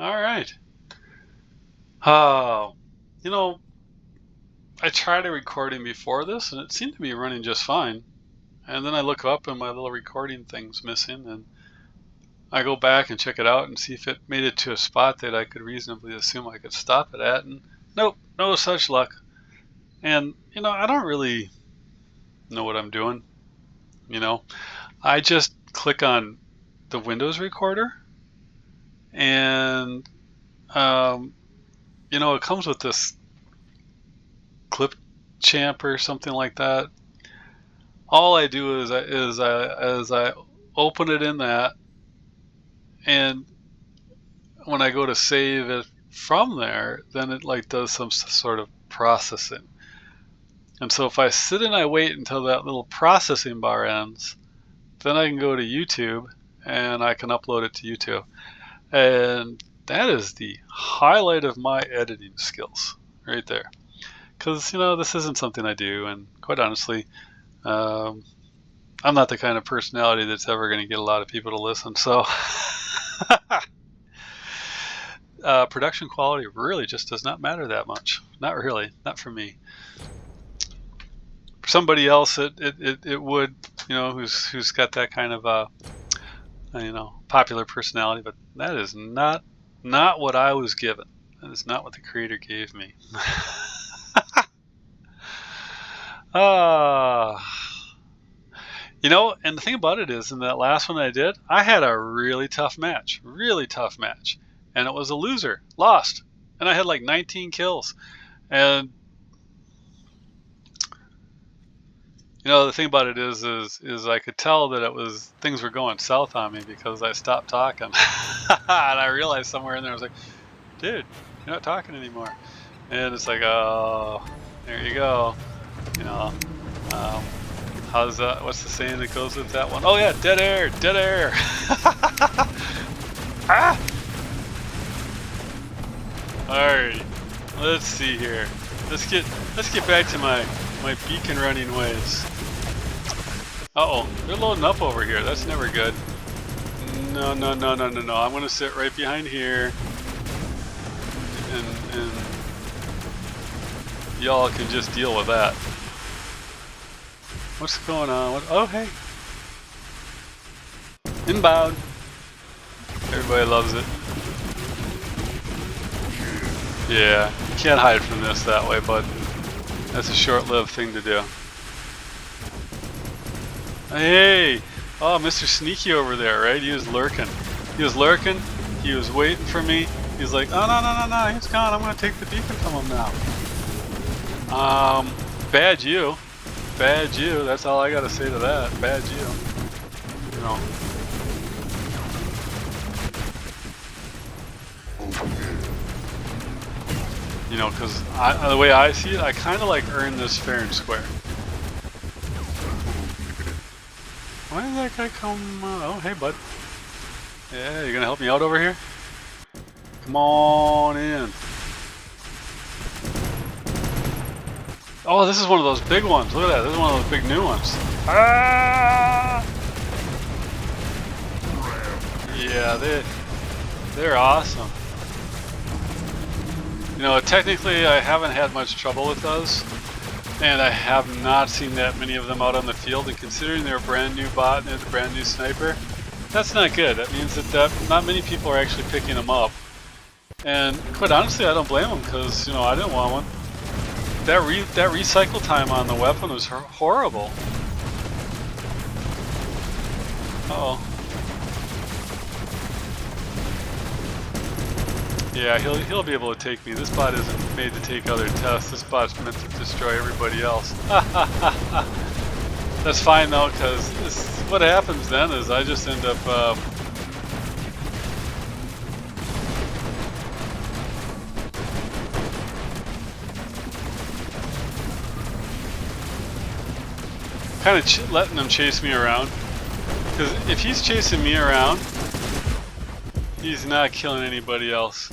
All right. Oh, you know, I tried a recording before this and it seemed to be running just fine. And then I look up and my little recording thing's missing, and I go back and check it out and see if it made it to a spot that I could reasonably assume I could stop it at, and nope, no such luck. And, I don't really know what I'm doing. I just click on the Windows recorder and, it comes with this clip champ or something like that. All I do is I open it in that, and when I go to save it from there, then it like does some sort of processing. And so if I sit and I wait until that little processing bar ends, then I can go to YouTube and I can upload it to YouTube. And that is the highlight of my editing skills right there. Because, this isn't something I do, and quite honestly, I'm not the kind of personality that's ever going to get a lot of people to listen. So production quality really just does not matter that much. Not really, not for me. For somebody else, it would, who's got that kind of popular personality. But that is not what I was given. That is not what the Creator gave me. And the thing about it is, in that last one I did, I had a really tough match, and it was a loser, lost, and I had like 19 kills. And the thing about it is I could tell that things were going south on me because I stopped talking. And I realized somewhere in there, I was like, dude, you're not talking anymore. And it's like, oh, there you go. How's that? What's the saying that goes with that one? Oh yeah, dead air, dead air. Ah! Alright, let's see here. Let's get back to my beacon running ways. Uh-oh, they're loading up over here. That's never good. No. I'm gonna sit right behind here, and y'all can just deal with that. What's going on? Oh, hey. Inbound. Everybody loves it. Yeah, you can't hide from this that way, bud. That's a short-lived thing to do. Hey! Oh, Mr. Sneaky over there, right? He was lurking. He was waiting for me. He's like, oh, no, he's gone. I'm going to take the beacon from him now. Bad you. Bad you. That's all I got to say to that. Bad you. Because the way I see it, I kind of like earn this fair and square. Why did that guy come? Oh, hey, bud. Yeah, you gonna help me out over here? Come on in. Oh, this is one of those big ones. Look at that. This is one of those big new ones. Ah! Yeah, they're awesome. Technically I haven't had much trouble with those, and I have not seen that many of them out on the field, and considering they're a brand new bot and a brand new sniper, that's not good. That means that not many people are actually picking them up. And quite honestly, I don't blame them, because, I didn't want one. That recycle time on the weapon was horrible. Uh-oh. Yeah, he'll be able to take me. This bot isn't made to take other tests. This bot's meant to destroy everybody else. That's fine though, because what happens then is I just end up kind of letting him chase me around. Because if he's chasing me around, he's not killing anybody else.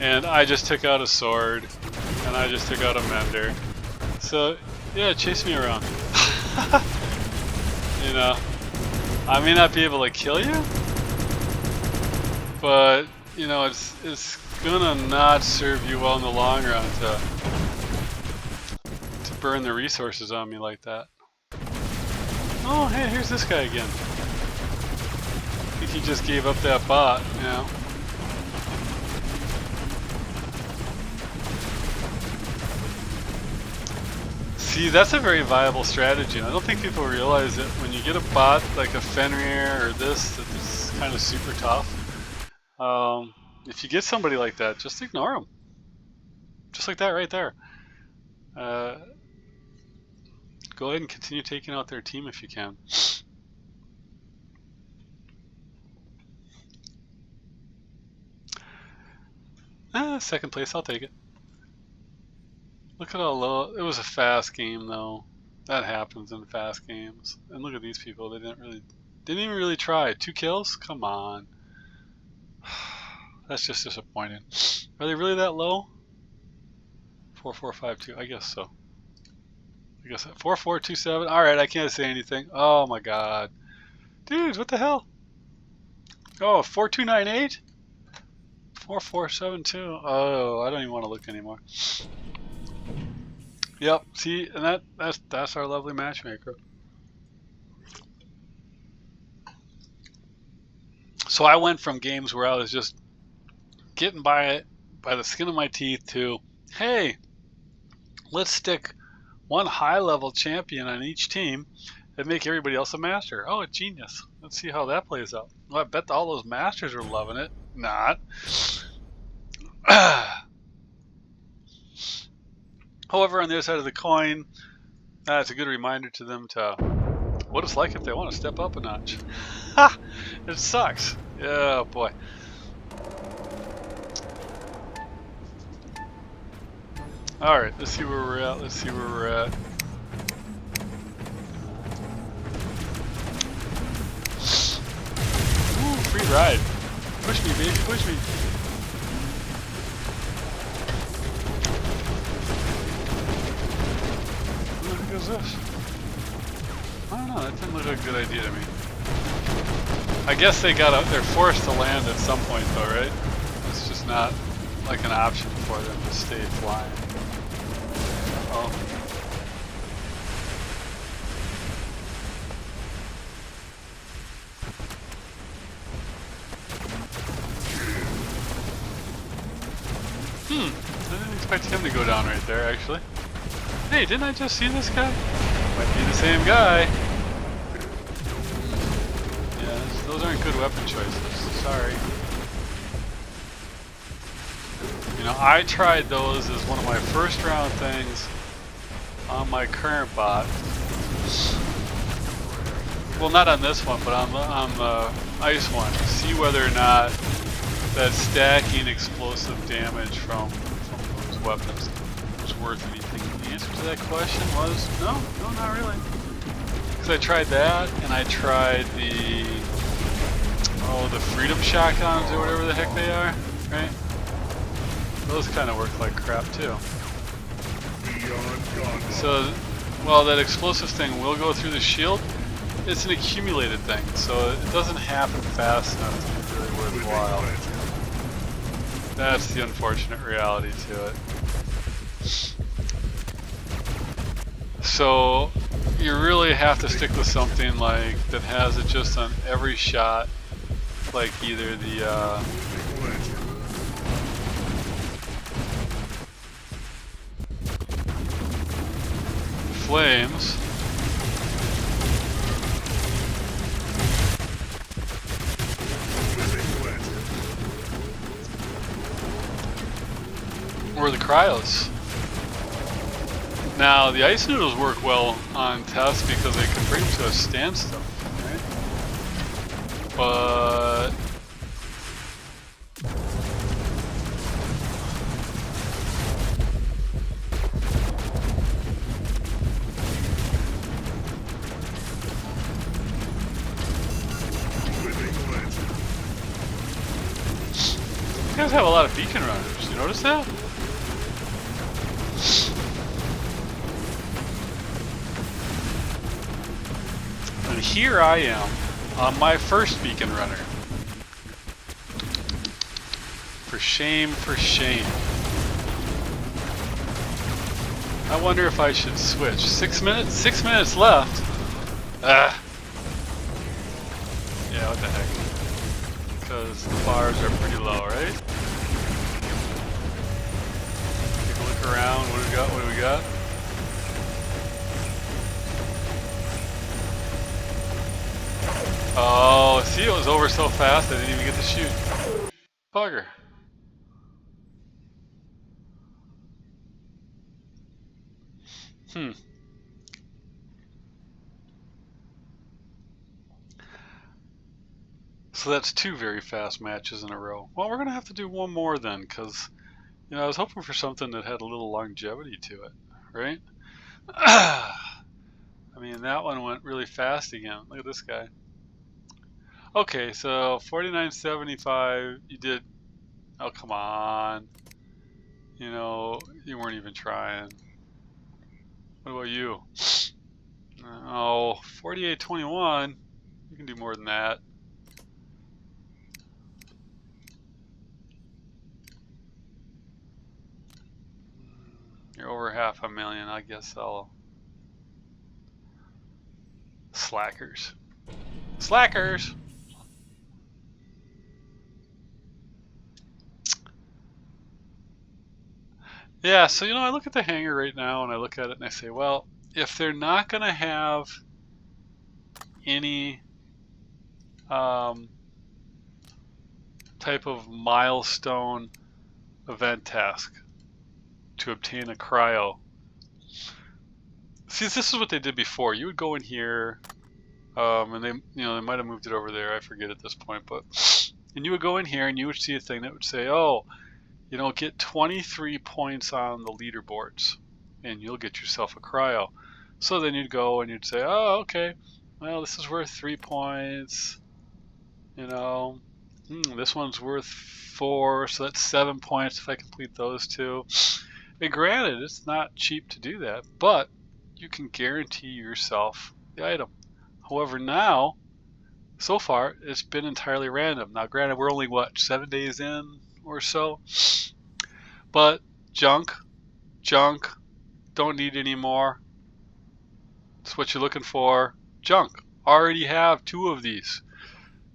And I just took out a sword, and I just took out a mender. So, yeah, chase me around. I may not be able to kill you, but, you know, it's gonna not serve you well in the long run to burn the resources on me like that. Oh, hey, here's this guy again. I think he just gave up that bot, you know. See, that's a very viable strategy, and I don't think people realize that when you get a bot like a Fenrir or this, that is kind of super tough. If you get somebody like that, just ignore them. Just like that right there. Go ahead and continue taking out their team if you can. Second place, I'll take it. Look at how low. It was a fast game though. That happens in fast games. And look at these people. They didn't even really try. 2 kills? Come on. That's just disappointing. Are they really that low? 4-4-5-2. I guess so. I guess 4-4-2-7. All right, I can't say anything. Oh my god, dude, what the hell? Oh, 4-2-9-8. 4-4-7-2. Oh, I don't even want to look anymore. Yep. See, and that's our lovely matchmaker. So I went from games where I was just getting by it by the skin of my teeth to, hey, let's stick one high-level champion on each team and make everybody else a master. Oh, genius. Let's see how that plays out. Well, I bet all those masters are loving it. Not. However, on the other side of the coin, it's a good reminder to them to what it's like if they want to step up a notch. Ha! It sucks. Oh, boy. Alright, let's see where we're at. Let's see where we're at. Ooh, free ride. Push me, baby, push me. What is this? I don't know, that didn't look like a good idea to me. I guess they're forced to land at some point though, right? It's just not like an option for them to stay flying. Oh. I didn't expect him to go down right there, actually. Hey, didn't I just see this guy? Might be the same guy. Yeah, those aren't good weapon choices. Sorry. You know, I tried those as one of my first round things on my current bot. Well, not on this one, but on the ice one. See whether or not that stacking explosive damage from those weapons was worth anything. The answer to that question was no, not really. Because I tried that, and I tried the freedom shotguns or whatever the heck they are, right? Those kind of work like crap too. So, while that explosive thing will go through the shield, it's an accumulated thing, so it doesn't happen fast enough to be really worthwhile. That's the unfortunate reality to it. So you really have to stick with something like that has it just on every shot, like either the flames or the cryos. Now the ice noodles work well on tests because they can bring them to a standstill, right? But you guys have a lot of beacon runners. You notice that? And here I am on my first beacon runner. For shame, for shame. I wonder if I should switch. 6 minutes? 6 minutes left. Ah. Yeah, what the heck. Because the bars are pretty low, right? Take a look around. What do we got? What do we got? Oh, see, it was over so fast I didn't even get to shoot. Bugger. So that's 2 very fast matches in a row. Well, we're going to have to do one more then, because, you know, I was hoping for something that had a little longevity to it, right? I mean, that one went really fast again. Look at this guy. Okay, so 49.75, you did, oh, come on. You know, you weren't even trying. What about you? Oh, 48.21, you can do more than that. You're over 500,000, I guess I'll... Slackers. Slackers! Yeah, so you know, I look at the hangar right now and I look at it and I say, well, if they're not going to have any type of milestone event task to obtain a cryo. See, this is what they did before. You would go in here, and they might have moved it over there. I forget at this point, but and you would go in here and you would see a thing that would say, oh, you know, get 23 points on the leaderboards, and you'll get yourself a cryo. So then you'd go and you'd say, oh, okay, well, this is worth 3 points. You know, this one's worth 4, so that's 7 points if I complete those 2. And granted, it's not cheap to do that, but you can guarantee yourself the item. However, now, so far, it's been entirely random. Now, granted, we're only, what, 7 days in or so? But junk, don't need any more. That's what you're looking for. Junk. Already have 2 of these.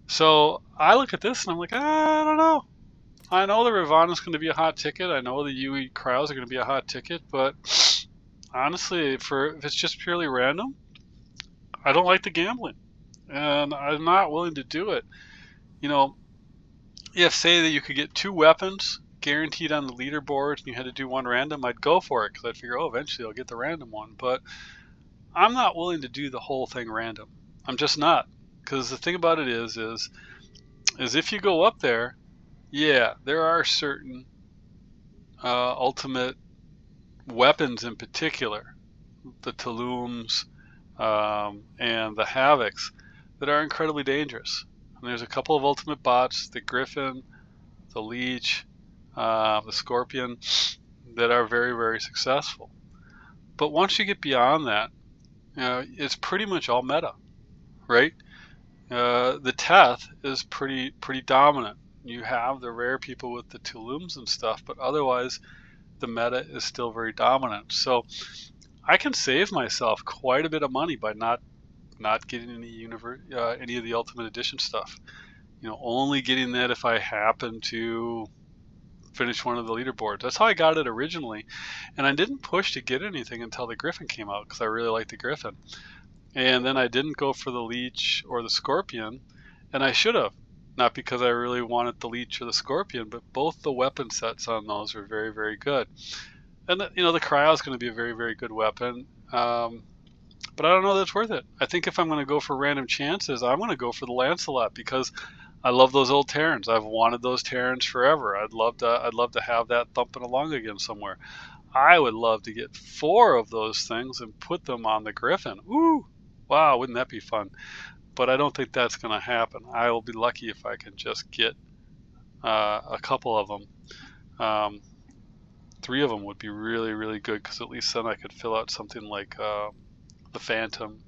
So I look at this and I'm like, I don't know. I know the Ravana is going to be a hot ticket. I know the UE Cryos are going to be a hot ticket, but honestly, if it's just purely random, I don't like the gambling, and I'm not willing to do it. You know, if say that you could get 2 weapons guaranteed on the leaderboard and you had to do one random, I'd go for it because I'd figure, oh, eventually I'll get the random one. But I'm not willing to do the whole thing random. I'm just not, because the thing about it is if you go up there, yeah, there are certain ultimate weapons in particular, the Tulums and the Havocs, that are incredibly dangerous. And there's a couple of ultimate bots, the Griffin, the Leech, the Scorpion, that are very, very successful. But once you get beyond that, it's pretty much all meta, right? The Teth is pretty dominant. You have the rare people with the Tulums and stuff, but otherwise the meta is still very dominant. So I can save myself quite a bit of money by not getting any of the Ultimate Edition stuff. You know, only getting that if I happen to finish one of the leaderboards. That's how I got it originally, and I didn't push to get anything until the Griffin came out because I really liked the Griffin. And then I didn't go for the Leech or the Scorpion, and I should have. Not because I really wanted the Leech or the Scorpion, but both the weapon sets on those are very, very good. And the Cryo is going to be a very, very good weapon, but I don't know that it's worth it. I think if I'm going to go for random chances, I'm going to go for the Lancelot because I love those old Terrans. I've wanted those Terrans forever. I'd love to have that thumping along again somewhere. I would love to get 4 of those things and put them on the Griffin. Ooh, wow, wouldn't that be fun? But I don't think that's going to happen. I will be lucky if I can just get a couple of them. 3 of them would be really, really good because at least then I could fill out something like the Phantom.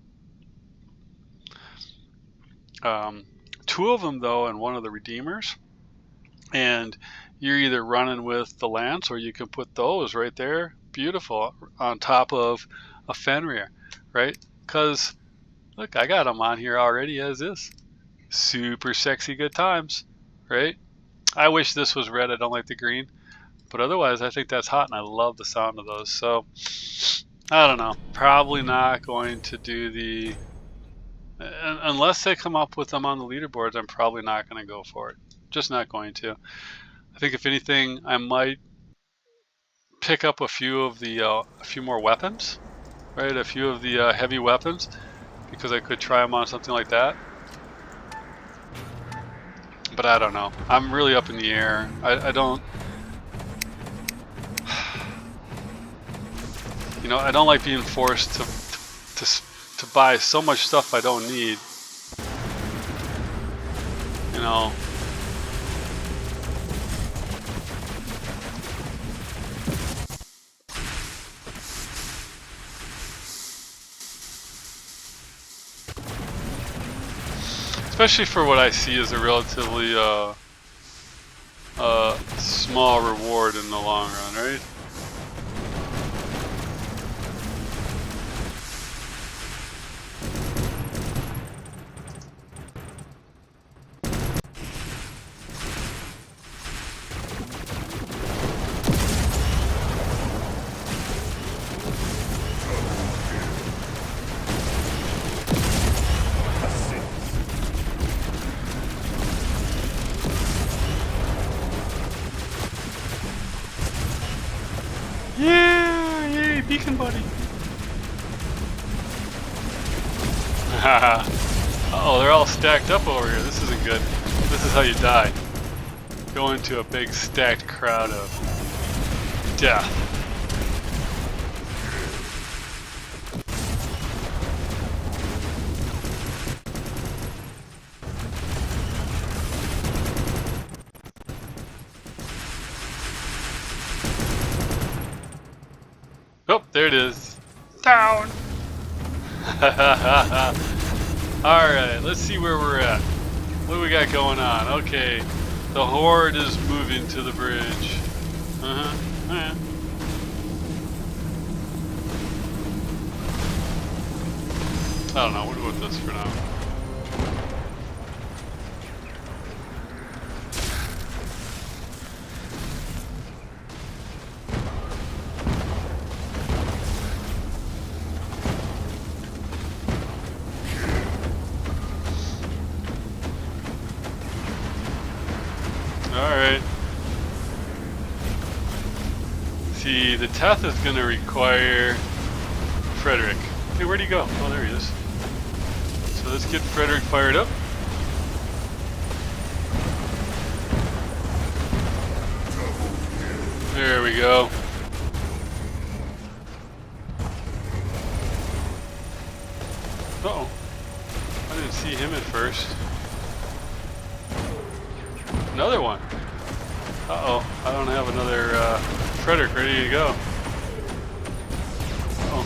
2 of them, though, and one of the Redeemers And you're either running with the lance, or you can put those right there, beautiful, on top of a Fenrir, right? Because look, I got them on here already as is. Super sexy good times, right? I wish this was red. I don't like the green. But otherwise, I think that's hot, and I love the sound of those. So, I don't know. Probably not going to do the... Unless they come up with them on the leaderboards, I'm probably not going to go for it. Just not going to. I think if anything, I might pick up a few more weapons, right? A few of the heavy weapons, because I could try them on something like that. But I don't know. I'm really up in the air. I don't... You know, I don't like being forced to buy so much stuff I don't need. You know. Especially for what I see as a relatively small reward in the long run, right? Yeah! Yay, beacon buddy! Uh-oh, they're all stacked up over here. This isn't good. This is how you die. Go into a big stacked crowd of death. Oh, there it is. Down! Alright, let's see where we're at. What do we got going on? Okay, the horde is moving to the bridge. Yeah. I don't know, we'll go with this for now. Alright. See, the Teth is going to require Frederick. Hey, where'd he go? Oh, there he is. So let's get Frederick fired up. There we go. Uh-oh. I didn't see him at first. Another one. Uh-oh. I don't have another Frederick ready to go. Uh-oh.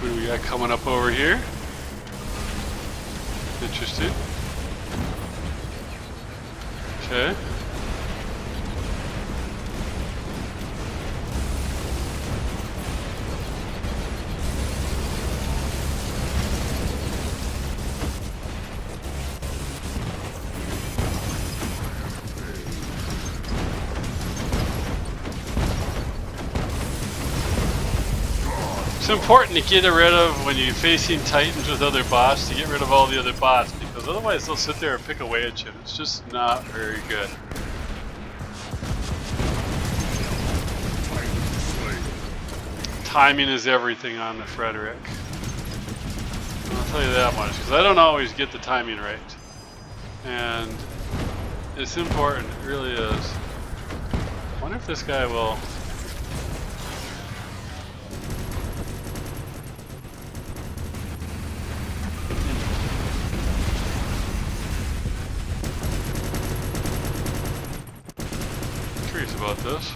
What do we got coming up over here? Interesting. Okay. It's important to get rid of, when you're facing Titans with other bots, to get rid of all the other bots, because otherwise they'll sit there and pick away at you. It's just not very good. Timing is everything on the Frederick. I'll tell you that much, because I don't always get the timing right. And it's important, it really is. I wonder if this guy will... about this.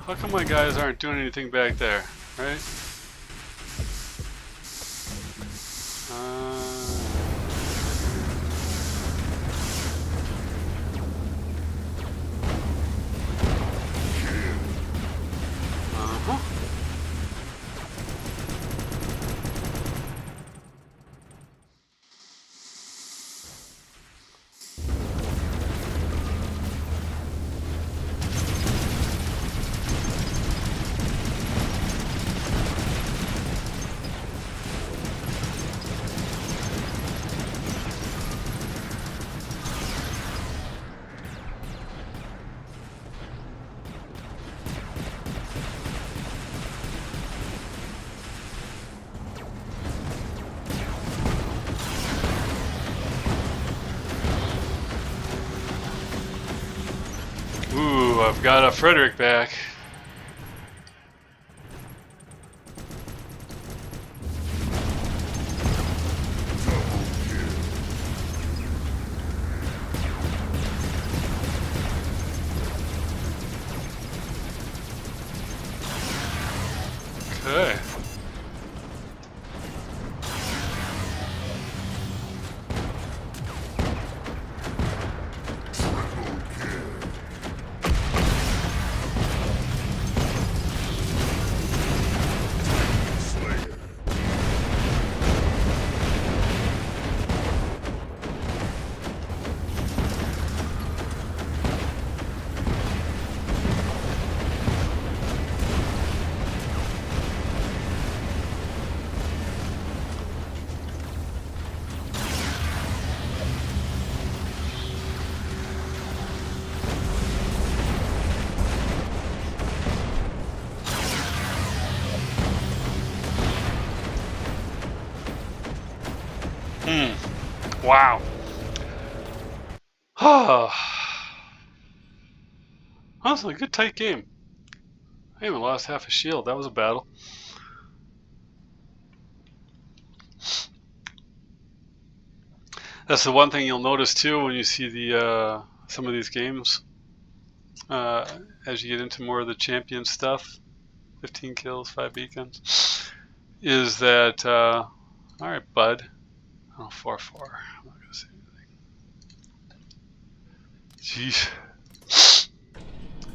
How come my guys aren't doing anything back there, right? Ooh, I've got a Frederick back. Okay. Wow. Honestly, good tight game. I even lost half a shield. That was a battle. That's the one thing you'll notice too when you see the some of these games. As you get into more of the champion stuff, 15 kills, 5 beacons, is that all right, bud? Oh, 4-4. I'm not gonna say anything. Jeez.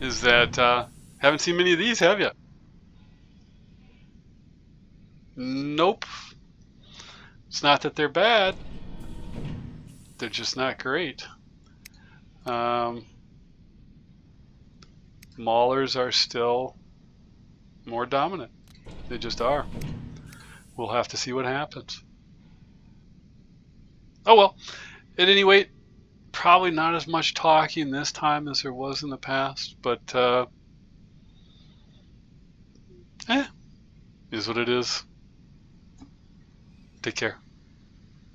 Is that haven't seen many of these, have you? Nope. It's not that they're bad. They're just not great. Maulers are still more dominant. They just are. We'll have to see what happens. Oh well. At any rate, probably not as much talking this time as there was in the past, but is what it is. Take care.